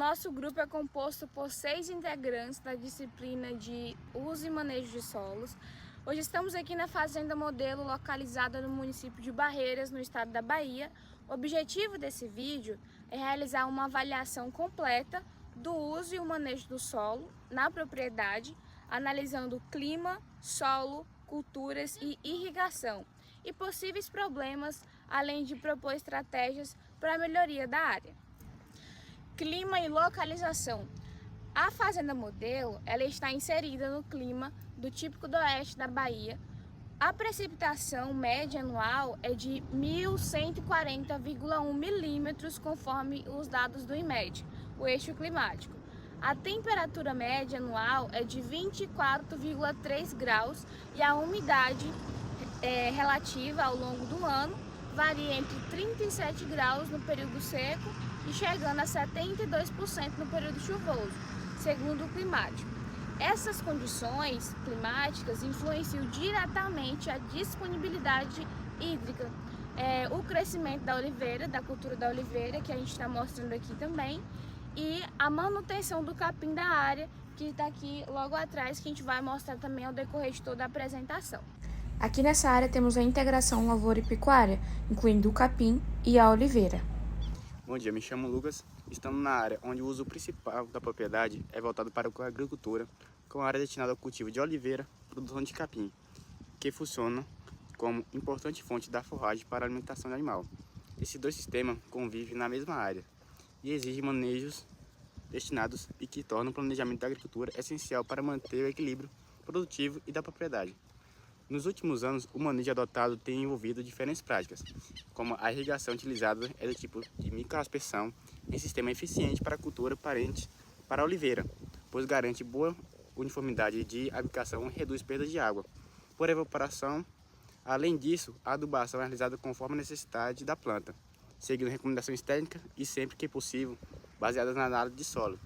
nosso grupo é composto por 6 integrantes da disciplina de uso e manejo de solos. Hoje estamos aqui na Fazenda Modelo, localizada no município de Barreiras, no estado da Bahia. O objetivo desse vídeo é realizar uma avaliação completa do uso e o manejo do solo na propriedade, analisando clima, solo, culturas e irrigação e possíveis problemas, além de propor estratégias para a melhoria da área. Clima e localização. A Fazenda Modelo ela está inserida no clima do típico do oeste da Bahia. A precipitação média anual é de 1.140,1 milímetros, conforme os dados do IMED, o eixo climático. A temperatura média anual é de 24,3 graus e a umidade relativa ao longo do ano varia entre 37 graus no período seco e chegando a 72% no período chuvoso, segundo o climático. Essas condições climáticas influenciam diretamente a disponibilidade hídrica, o crescimento da oliveira, da cultura da oliveira, que a gente está mostrando aqui também, e a manutenção do capim da área, que está aqui logo atrás, que a gente vai mostrar também ao decorrer de toda a apresentação. Aqui nessa área temos a integração lavoura e pecuária, incluindo o capim e a oliveira. Bom dia, me chamo Lucas. Estamos na área onde o uso principal da propriedade é voltado para a agricultura, com a área destinada ao cultivo de oliveira e produção de capim, que funciona como importante fonte da forragem para a alimentação animal. Esses dois sistemas convivem na mesma área e exigem manejos destinados e que tornam o planejamento da agricultura essencial para manter o equilíbrio produtivo e da propriedade. Nos últimos anos, o manejo adotado tem envolvido diferentes práticas, como a irrigação utilizada é do tipo de microaspersão, em sistema eficiente para a cultura parente para a oliveira, pois garante boa uniformidade de aplicação e reduz perda de água por evaporação. Além disso, a adubação é realizada conforme a necessidade da planta, seguindo recomendações técnicas e, sempre que possível, baseadas na análise de solo.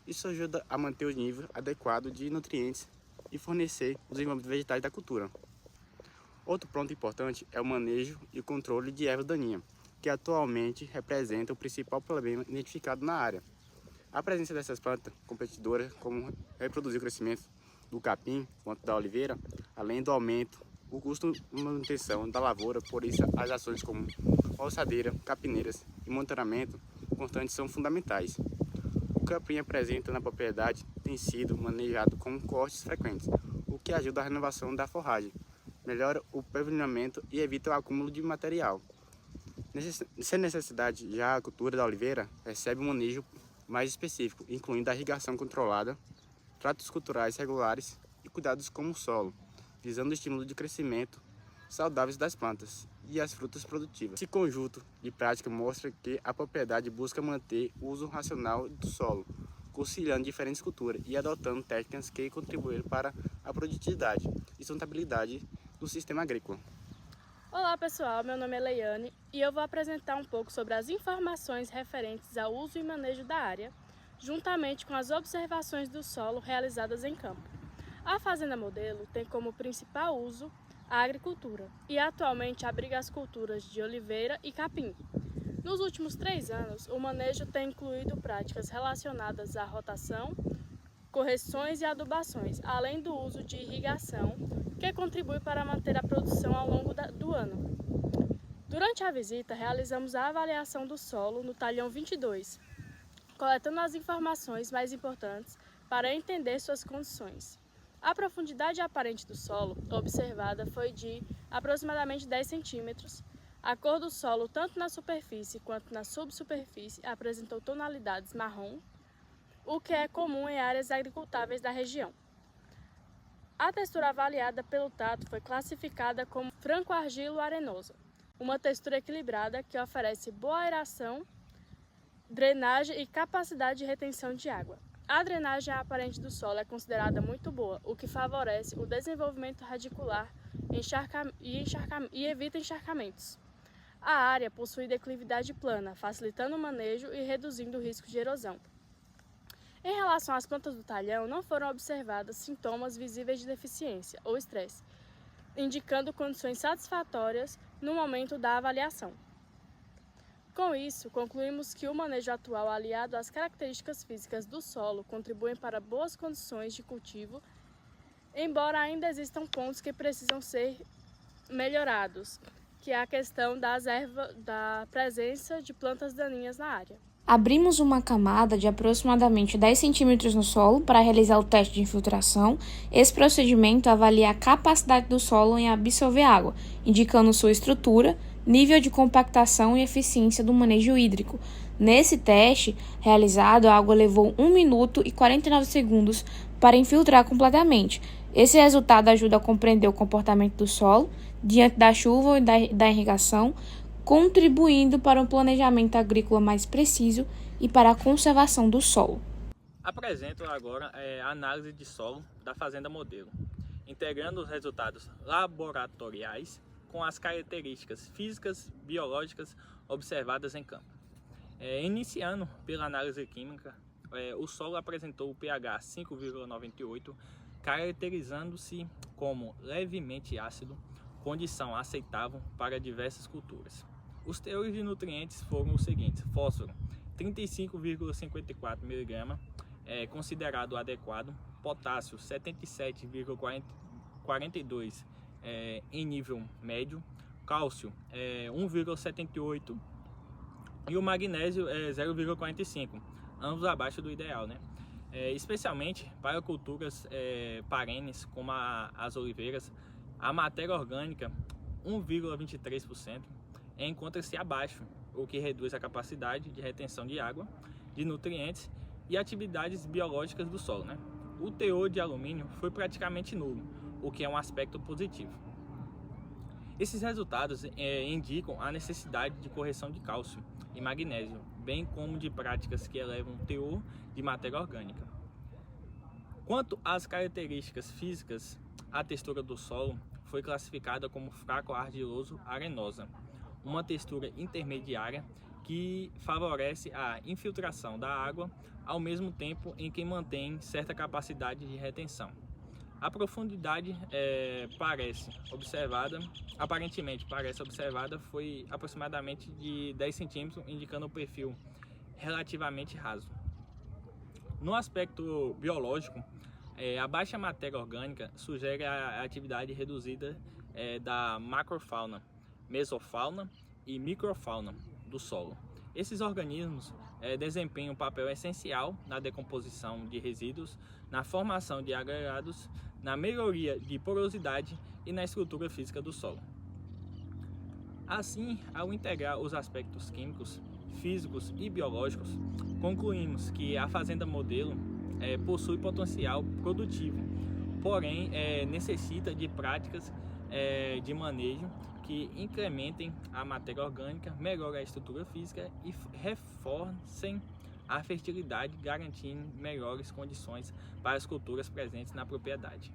Isso ajuda a manter o nível adequado de nutrientes e fornecer o desenvolvimento vegetais da cultura. Outro ponto importante é o manejo e o controle de ervas daninhas, que atualmente representa o principal problema identificado na área. A presença dessas plantas competidoras, como reproduzir o crescimento do capim quanto da oliveira, além do aumento do custo de manutenção da lavoura, por isso as ações como roçadeira, capineiras e monitoramento constante são fundamentais. O capim apresenta na propriedade tem sido manejado com cortes frequentes, o que ajuda a renovação da forragem, melhora o prevenimento e evita o acúmulo de material. Sem necessidade, já a cultura da oliveira recebe um manejo mais específico, incluindo a irrigação controlada, tratos culturais regulares e cuidados com o solo, visando o estímulo de crescimento saudáveis das plantas e as frutas produtivas. Esse conjunto de prática mostra que a propriedade busca manter o uso racional do solo, conciliando diferentes culturas e adotando técnicas que contribuem para a produtividade e sustentabilidade do sistema agrícola. Olá pessoal, meu nome é Leiane e eu vou apresentar um pouco sobre as informações referentes ao uso e manejo da área, juntamente com as observações do solo realizadas em campo. A Fazenda Modelo tem como principal uso a agricultura e atualmente abriga as culturas de oliveira e capim. Nos últimos 3 anos, o manejo tem incluído práticas relacionadas à rotação, correções e adubações, além do uso de irrigação, que contribui para manter a produção ao longo do ano. Durante a visita, realizamos a avaliação do solo no talhão 22, coletando as informações mais importantes para entender suas condições. A profundidade aparente do solo observada foi de aproximadamente 10 centímetros. A cor do solo, tanto na superfície quanto na subsuperfície, apresentou tonalidades marrom, o que é comum em áreas agricultáveis da região. A textura avaliada pelo tato foi classificada como franco-argilo-arenosa, uma textura equilibrada que oferece boa aeração, drenagem e capacidade de retenção de água. A drenagem aparente do solo é considerada muito boa, o que favorece o desenvolvimento radicular e evita encharcamentos. A área possui declividade plana, facilitando o manejo e reduzindo o risco de erosão. Em relação às plantas do talhão, não foram observados sintomas visíveis de deficiência ou estresse, indicando condições satisfatórias no momento da avaliação. Com isso, concluímos que o manejo atual, aliado às características físicas do solo, contribuem para boas condições de cultivo, embora ainda existam pontos que precisam ser melhorados, que é a questão da presença de plantas daninhas na área. Abrimos uma camada de aproximadamente 10 centímetros no solo para realizar o teste de infiltração. Esse procedimento avalia a capacidade do solo em absorver água, indicando sua estrutura, nível de compactação e eficiência do manejo hídrico. Nesse teste realizado, a água levou 1 minuto e 49 segundos para infiltrar completamente. Esse resultado ajuda a compreender o comportamento do solo diante da chuva e da irrigação, contribuindo para um planejamento agrícola mais preciso e para a conservação do solo. Apresento agora a análise de solo da Fazenda Modelo, integrando os resultados laboratoriais com as características físicas, biológicas observadas em campo. Iniciando pela análise química, o solo apresentou o pH 5,98, caracterizando-se como levemente ácido, condição aceitável para diversas culturas. Os teores de nutrientes foram os seguintes: fósforo 35,54 mg, considerado adequado, potássio 77,42 em nível médio, cálcio 1,78 e o magnésio 0,45, ambos abaixo do ideal, né? Especialmente para culturas perenes como as oliveiras, a matéria orgânica 1,23% encontra-se abaixo, o que reduz a capacidade de retenção de água, de nutrientes e atividades biológicas do solo, né? O teor de alumínio foi praticamente nulo, o que é um aspecto positivo. Esses resultados indicam a necessidade de correção de cálcio e magnésio, bem como de práticas que elevam o teor de matéria orgânica. Quanto às características físicas, a textura do solo foi classificada como fraco-argiloso-arenosa, uma textura intermediária que favorece a infiltração da água ao mesmo tempo em que mantém certa capacidade de retenção. A profundidade aparentemente parece observada, foi aproximadamente de 10 centímetros, indicando um perfil relativamente raso. No aspecto biológico, a baixa matéria orgânica sugere a atividade reduzida da macrofauna, mesofauna e microfauna do solo. Esses organismos desempenham um papel essencial na decomposição de resíduos, na formação de agregados, na melhoria de porosidade e na estrutura física do solo. Assim, ao integrar os aspectos químicos, físicos e biológicos, concluímos que a Fazenda Modelo possui potencial produtivo, porém necessita de práticas de manejo que incrementem a matéria orgânica, melhorem a estrutura física e reforcem a fertilidade, garantindo melhores condições para as culturas presentes na propriedade.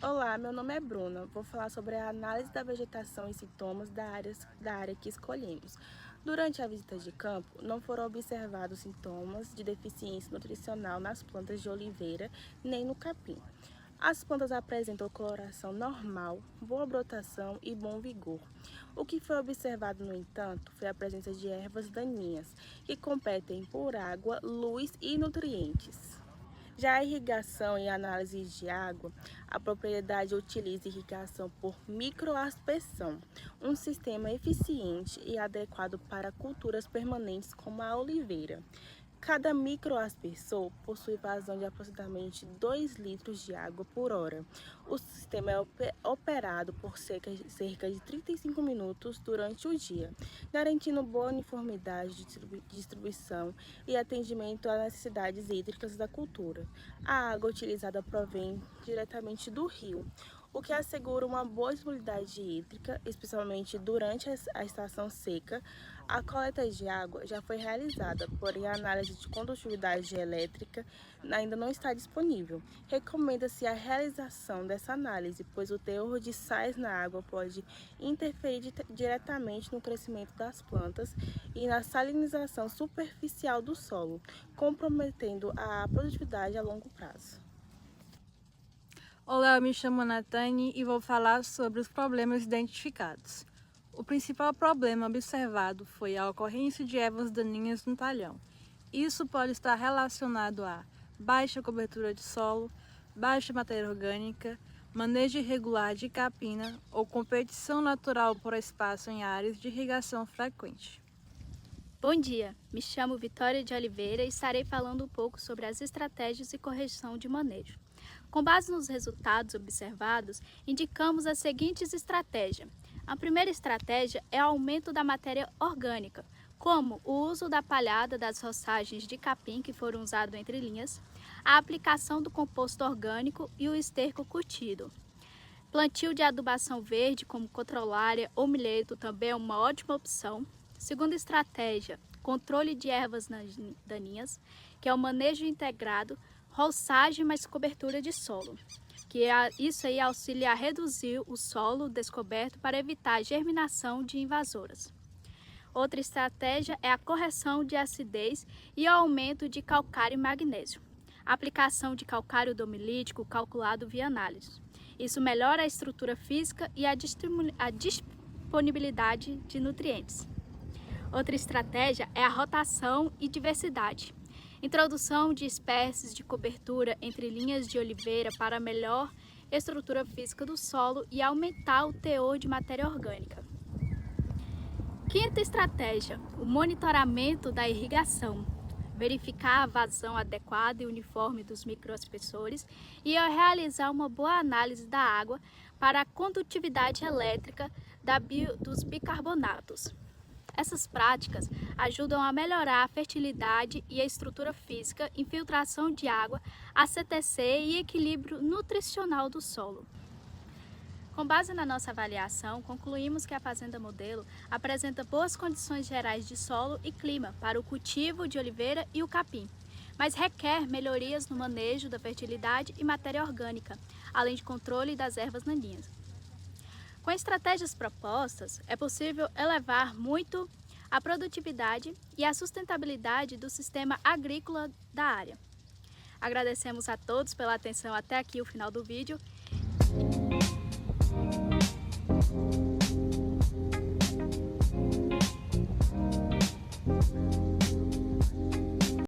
Olá, meu nome é Bruna. Vou falar sobre a análise da vegetação e sintomas da área que escolhemos. Durante a visita de campo, não foram observados sintomas de deficiência nutricional nas plantas de oliveira nem no capim. As plantas apresentam coloração normal, boa brotação e bom vigor. O que foi observado, no entanto, foi a presença de ervas daninhas, que competem por água, luz e nutrientes. Já a irrigação e análise de água, a propriedade utiliza irrigação por microaspersão, um sistema eficiente e adequado para culturas permanentes como a oliveira. Cada microaspersor possui vazão de aproximadamente 2 litros de água por hora. O sistema é operado por cerca de 35 minutos durante o dia, garantindo boa uniformidade de distribuição e atendimento às necessidades hídricas da cultura. A água utilizada provém diretamente do rio, o que assegura uma boa disponibilidade hídrica, especialmente durante a estação seca. A coleta de água já foi realizada, porém a análise de condutividade elétrica ainda não está disponível. Recomenda-se a realização dessa análise, pois o teor de sais na água pode interferir diretamente no crescimento das plantas e na salinização superficial do solo, comprometendo a produtividade a longo prazo. Olá, eu me chamo Natane e vou falar sobre os problemas identificados. O principal problema observado foi a ocorrência de ervas daninhas no talhão. Isso pode estar relacionado a baixa cobertura de solo, baixa matéria orgânica, manejo irregular de capina ou competição natural por espaço em áreas de irrigação frequente. Bom dia, me chamo Vitória de Oliveira e estarei falando um pouco sobre as estratégias de correção de manejo. Com base nos resultados observados, indicamos as seguintes estratégias. A primeira estratégia é o aumento da matéria orgânica, como o uso da palhada das roçagens de capim que foram usados entre linhas, a aplicação do composto orgânico e o esterco curtido. Plantio de adubação verde, como cotrolária ou milheto, também é uma ótima opção. Segunda estratégia, controle de ervas daninhas, que é o manejo integrado, roçagem mais cobertura de solo, isso aí auxilia a reduzir o solo descoberto para evitar a germinação de invasoras. Outra estratégia é a correção de acidez e o aumento de calcário e magnésio. A aplicação de calcário domilítico calculado via análise. Isso melhora a estrutura física e a disponibilidade de nutrientes. Outra estratégia é a rotação e diversidade. Introdução de espécies de cobertura entre linhas de oliveira para melhor estrutura física do solo e aumentar o teor de matéria orgânica. Quinta estratégia, o monitoramento da irrigação. Verificar a vazão adequada e uniforme dos microaspersores e realizar uma boa análise da água para a condutividade elétrica dos bicarbonatos. Essas práticas ajudam a melhorar a fertilidade e a estrutura física, infiltração de água, ACTC e equilíbrio nutricional do solo. Com base na nossa avaliação, concluímos que a Fazenda Modelo apresenta boas condições gerais de solo e clima para o cultivo de oliveira e o capim, mas requer melhorias no manejo da fertilidade e matéria orgânica, além de controle das ervas daninhas. Com estratégias propostas, é possível elevar muito a produtividade e a sustentabilidade do sistema agrícola da área. Agradecemos a todos pela atenção até aqui o final do vídeo.